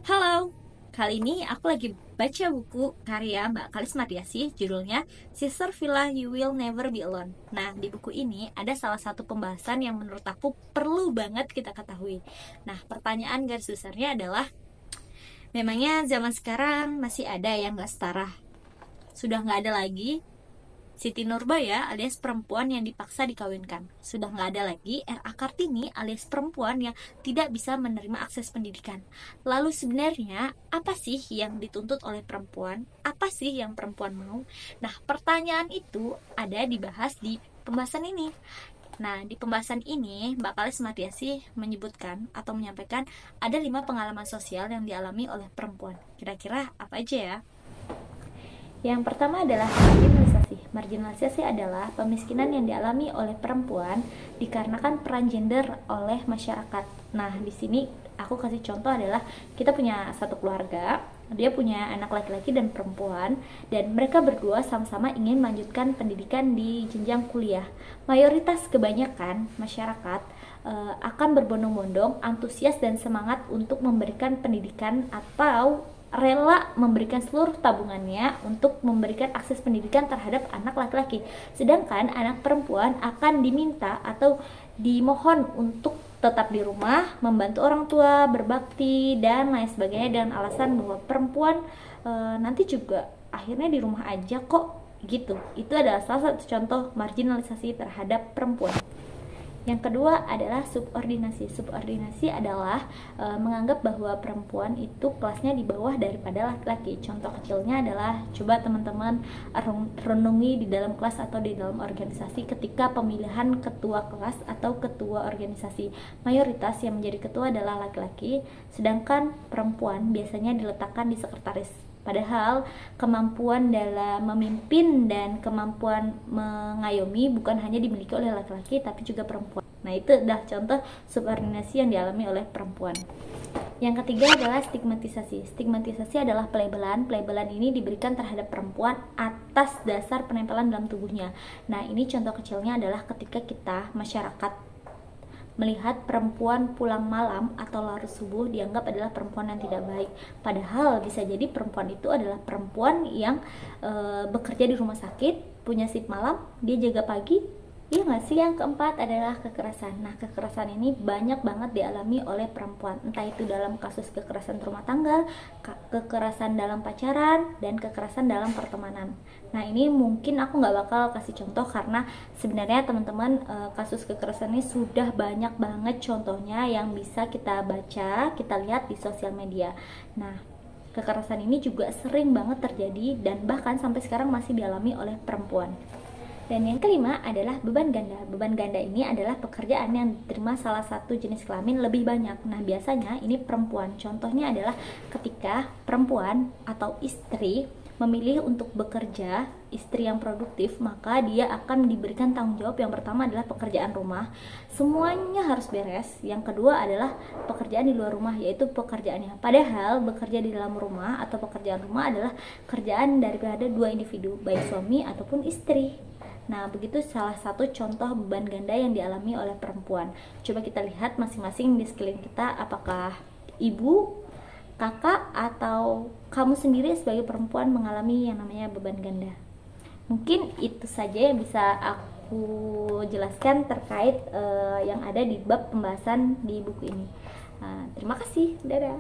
Halo, kali ini aku lagi baca buku karya Mbak Kalis Mardiasih, judulnya Sister Villa You Will Never Be Alone. Nah, di buku ini ada salah satu pembahasan yang menurut aku perlu banget kita ketahui. Nah, pertanyaan garis besarnya adalah, memangnya zaman sekarang masih ada yang gak setara? Sudah gak ada lagi Siti Nurbaya alias perempuan yang dipaksa dikawinkan. Sudah nggak ada lagi R.A. Kartini alias perempuan yang tidak bisa menerima akses pendidikan. Lalu sebenarnya apa sih yang dituntut oleh perempuan? Apa sih yang perempuan mau? Nah, pertanyaan itu ada dibahas di pembahasan ini. Nah, di pembahasan ini, Mbak Kalis Mardiasih menyebutkan atau menyampaikan ada 5 pengalaman sosial yang dialami oleh perempuan. Kira-kira apa aja ya? Yang pertama adalah marginalisasi. Marginalisasi adalah pemiskinan yang dialami oleh perempuan dikarenakan peran gender oleh masyarakat. Nah, di sini aku kasih contoh adalah kita punya satu keluarga, dia punya anak laki-laki dan perempuan, dan mereka berdua sama-sama ingin melanjutkan pendidikan di jenjang kuliah. Mayoritas kebanyakan masyarakat akan berbondong-bondong, antusias dan semangat untuk memberikan pendidikan atau rela memberikan seluruh tabungannya untuk memberikan akses pendidikan terhadap anak laki-laki. Sedangkan anak perempuan akan diminta atau dimohon untuk tetap di rumah, membantu orang tua, berbakti, dan lain sebagainya dengan alasan bahwa perempuan nanti juga akhirnya di rumah aja kok gitu. Itu adalah salah satu contoh marginalisasi terhadap perempuan. Yang kedua adalah subordinasi. Subordinasi adalah menganggap bahwa perempuan itu kelasnya di bawah daripada laki-laki. Contoh kecilnya adalah coba teman-teman renungi di dalam kelas atau di dalam organisasi ketika pemilihan ketua kelas atau ketua organisasi. Mayoritas yang menjadi ketua adalah laki-laki, sedangkan perempuan biasanya diletakkan di sekretaris. Padahal kemampuan dalam memimpin dan kemampuan mengayomi bukan hanya dimiliki oleh laki-laki tapi juga perempuan. Nah, itu adalah contoh subordinasi yang dialami oleh perempuan. Yang ketiga adalah stigmatisasi. Stigmatisasi adalah pelabelan. Pelabelan ini diberikan terhadap perempuan atas dasar penempelan dalam tubuhnya. Nah, ini contoh kecilnya adalah ketika kita masyarakat melihat perempuan pulang malam atau larut subuh dianggap adalah perempuan yang tidak baik. Padahal bisa jadi perempuan itu adalah perempuan yang bekerja di rumah sakit, punya shift malam, dia jaga pagi. Iya nggak sih? Yang keempat adalah kekerasan. Nah, kekerasan ini banyak banget dialami oleh perempuan, entah itu dalam kasus kekerasan rumah tangga, kekerasan dalam pacaran, dan kekerasan dalam pertemanan. Nah, ini mungkin aku nggak bakal kasih contoh karena sebenarnya teman-teman kasus kekerasan ini sudah banyak banget contohnya yang bisa kita baca, kita lihat di sosial media. Nah, kekerasan ini juga sering banget terjadi dan bahkan sampai sekarang masih dialami oleh perempuan. Dan yang kelima adalah beban ganda. Beban ganda ini adalah pekerjaan yang diterima salah satu jenis kelamin lebih banyak. Nah, biasanya ini perempuan. Contohnya adalah ketika perempuan atau istri memilih untuk bekerja, istri yang produktif, maka dia akan diberikan tanggung jawab. Yang pertama adalah pekerjaan rumah, semuanya harus beres. Yang kedua adalah pekerjaan di luar rumah, yaitu pekerjaannya. Padahal bekerja di dalam rumah atau pekerjaan rumah adalah kerjaan daripada dua individu, baik suami ataupun istri. Nah, begitu salah satu contoh beban ganda yang dialami oleh perempuan. Coba kita lihat masing-masing di sekeliling kita, apakah ibu, kakak, atau kamu sendiri sebagai perempuan mengalami yang namanya beban ganda. Mungkin itu saja yang bisa aku jelaskan terkait yang ada di bab pembahasan di buku ini. Terima kasih, dadah.